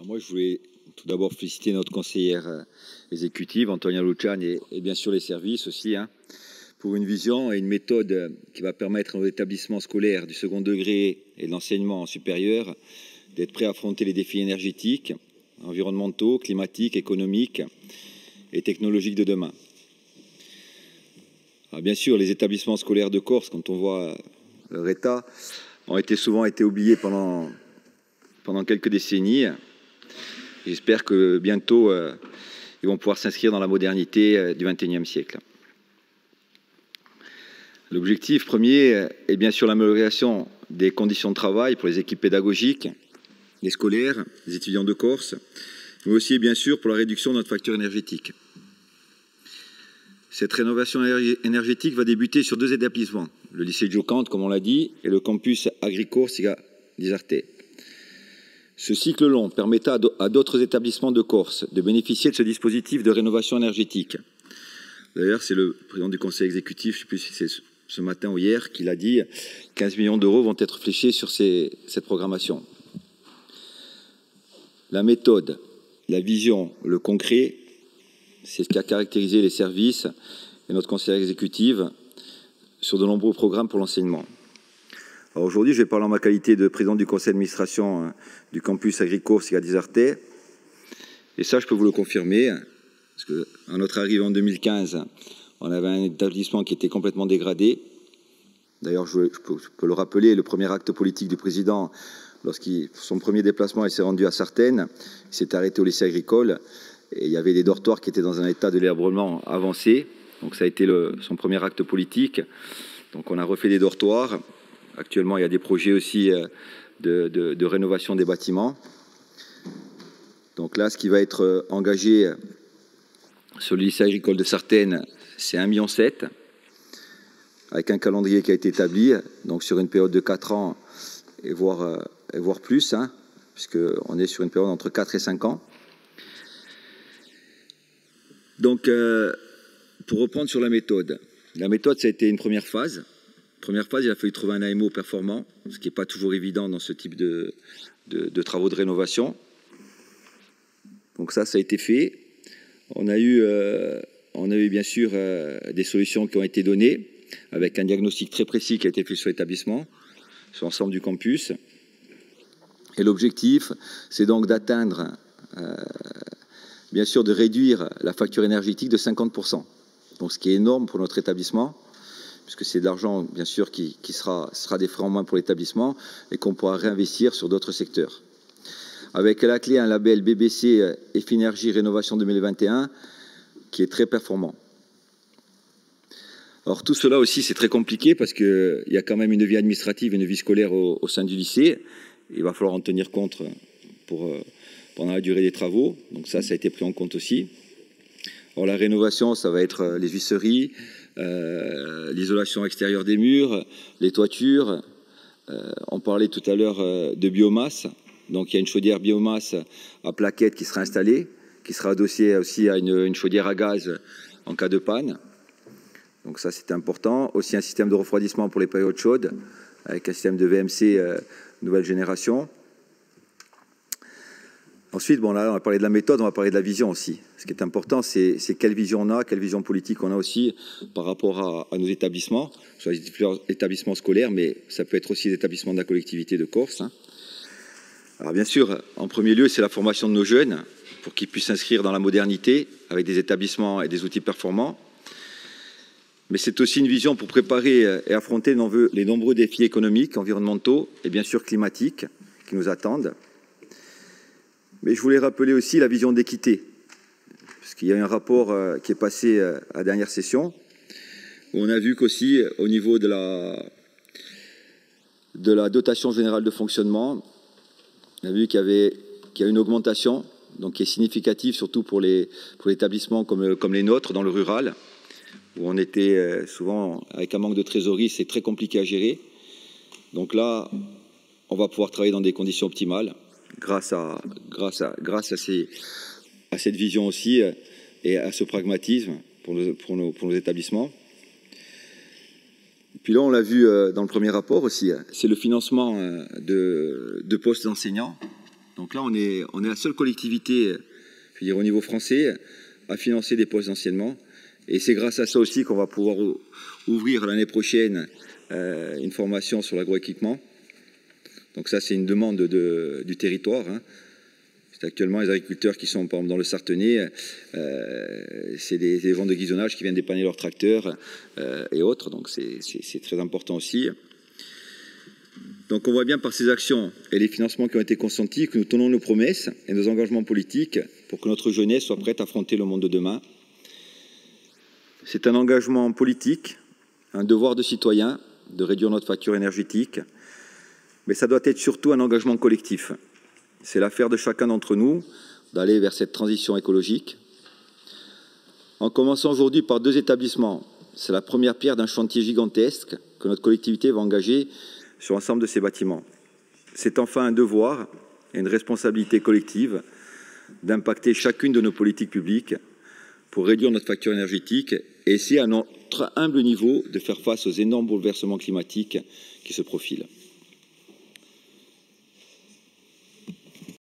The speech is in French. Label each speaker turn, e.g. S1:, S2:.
S1: Alors moi, je voulais tout d'abord féliciter notre conseillère exécutive, Antonia Luciani, et bien sûr les services aussi, pour une vision et une méthode qui va permettre à nos établissements scolaires du second degré et de l'enseignement supérieur d'être prêts à affronter les défis énergétiques, environnementaux, climatiques, économiques et technologiques de demain. Alors bien sûr, les établissements scolaires de Corse, quand on voit leur état, ont souvent été oubliés pendant quelques décennies. J'espère que bientôt, ils vont pouvoir s'inscrire dans la modernité du XXIe siècle. L'objectif premier est bien sûr l'amélioration des conditions de travail pour les équipes pédagogiques, les scolaires, les étudiants de Corse, mais aussi bien sûr pour la réduction de notre facture énergétique. Cette rénovation énergétique va débuter sur 2 établissements, le lycée Giocante, comme on l'a dit, et le campus Agricorse d'Isarte. Ce cycle long permettra à d'autres établissements de Corse de bénéficier de ce dispositif de rénovation énergétique. D'ailleurs, c'est le président du conseil exécutif, je ne sais plus si c'est ce matin ou hier, qui l'a dit, 15 millions d'euros vont être fléchés sur cette programmation. La méthode, la vision, le concret, c'est ce qui a caractérisé les services et notre conseil exécutif sur de nombreux programmes pour l'enseignement. Aujourd'hui, je vais parler en ma qualité de président du conseil d'administration du campus Agricorse d'Isarte. Et ça, je peux vous le confirmer, parce qu'à notre arrivée en 2015, on avait un établissement qui était complètement dégradé. D'ailleurs, je peux le rappeler, le premier acte politique du président, son premier déplacement, il s'est rendu à Sartène, il s'est arrêté au lycée agricole, et il y avait des dortoirs qui étaient dans un état de délabrement avancé. Donc ça a été son premier acte politique. Donc on a refait des dortoirs. Actuellement, il y a des projets aussi de rénovation des bâtiments. Donc là, ce qui va être engagé sur le lycée agricole de Sartène, c'est 1,7 million, avec un calendrier qui a été établi, donc sur une période de 4 ans, et voire plus, puisqu'on est sur une période entre 4 et 5 ans. Donc, pour reprendre sur la méthode, ça a été une première phase. Première phase, il a fallu trouver un AMO performant, ce qui n'est pas toujours évident dans ce type de travaux de rénovation. Donc ça a été fait. On a eu bien sûr des solutions qui ont été données, avec un diagnostic très précis qui a été fait sur l'établissement, sur l'ensemble du campus. Et l'objectif, c'est donc d'atteindre, bien sûr, de réduire la facture énergétique de 50%. Donc ce qui est énorme pour notre établissement, puisque c'est de l'argent, bien sûr, qui sera des frais en moins pour l'établissement et qu'on pourra réinvestir sur d'autres secteurs. Avec à la clé un label BBC Effinergie Rénovation 2021 qui est très performant. Alors tout cela aussi, c'est très compliqué parce qu'il y a quand même une vie administrative et une vie scolaire au sein du lycée. Il va falloir en tenir compte pendant la durée des travaux. Donc ça a été pris en compte aussi. Alors la rénovation, ça va être les huisseries, l'isolation extérieure des murs, les toitures. On parlait tout à l'heure de biomasse. Donc il y a une chaudière biomasse à plaquettes qui sera installée, qui sera adossée aussi à une chaudière à gaz en cas de panne. Donc ça c'est important. Aussi un système de refroidissement pour les périodes chaudes, avec un système de VMC nouvelle génération. Ensuite, bon là on va parler de la méthode, on va parler de la vision aussi. Ce qui est important, c'est quelle vision on a, quelle vision politique on a aussi par rapport à nos établissements, soit les établissements scolaires, mais ça peut être aussi les établissements de la collectivité de Corse. Alors bien sûr, en premier lieu, c'est la formation de nos jeunes pour qu'ils puissent s'inscrire dans la modernité avec des établissements et des outils performants. Mais c'est aussi une vision pour préparer et affronter les nombreux défis économiques, environnementaux et bien sûr climatiques qui nous attendent. Mais je voulais rappeler aussi la vision d'équité, parce qu'il y a eu un rapport qui est passé à la dernière session, où on a vu qu'aussi au niveau de la dotation générale de fonctionnement, on a vu qu'il y a une augmentation, donc qui est significative surtout pour les établissements comme les nôtres dans le rural, où on était souvent avec un manque de trésorerie, c'est très compliqué à gérer. Donc là, on va pouvoir travailler dans des conditions optimales grâce à cette vision aussi et à ce pragmatisme pour nos établissements. Puis là, on l'a vu dans le premier rapport aussi, c'est le financement de postes d'enseignants. Donc là, on est la seule collectivité, je veux dire, au niveau français, à financer des postes d'enseignement. Et c'est grâce à ça aussi qu'on va pouvoir ouvrir l'année prochaine une formation sur l'agroéquipement. Donc ça, c'est une demande du territoire. Hein. C'est actuellement les agriculteurs qui sont, par exemple, dans le Sartenay, c'est des ventes de gazonnage qui viennent dépanner leurs tracteurs et autres. Donc c'est très important aussi. Donc on voit bien par ces actions et les financements qui ont été consentis que nous tenons nos promesses et nos engagements politiques pour que notre jeunesse soit prête à affronter le monde de demain. C'est un engagement politique, un devoir de citoyen de réduire notre facture énergétique, mais ça doit être surtout un engagement collectif. C'est l'affaire de chacun d'entre nous d'aller vers cette transition écologique. En commençant aujourd'hui par 2 établissements, c'est la première pierre d'un chantier gigantesque que notre collectivité va engager sur l'ensemble de ces bâtiments. C'est enfin un devoir et une responsabilité collective d'impacter chacune de nos politiques publiques pour réduire notre facture énergétique et essayer à notre humble niveau de faire face aux énormes bouleversements climatiques qui se profilent.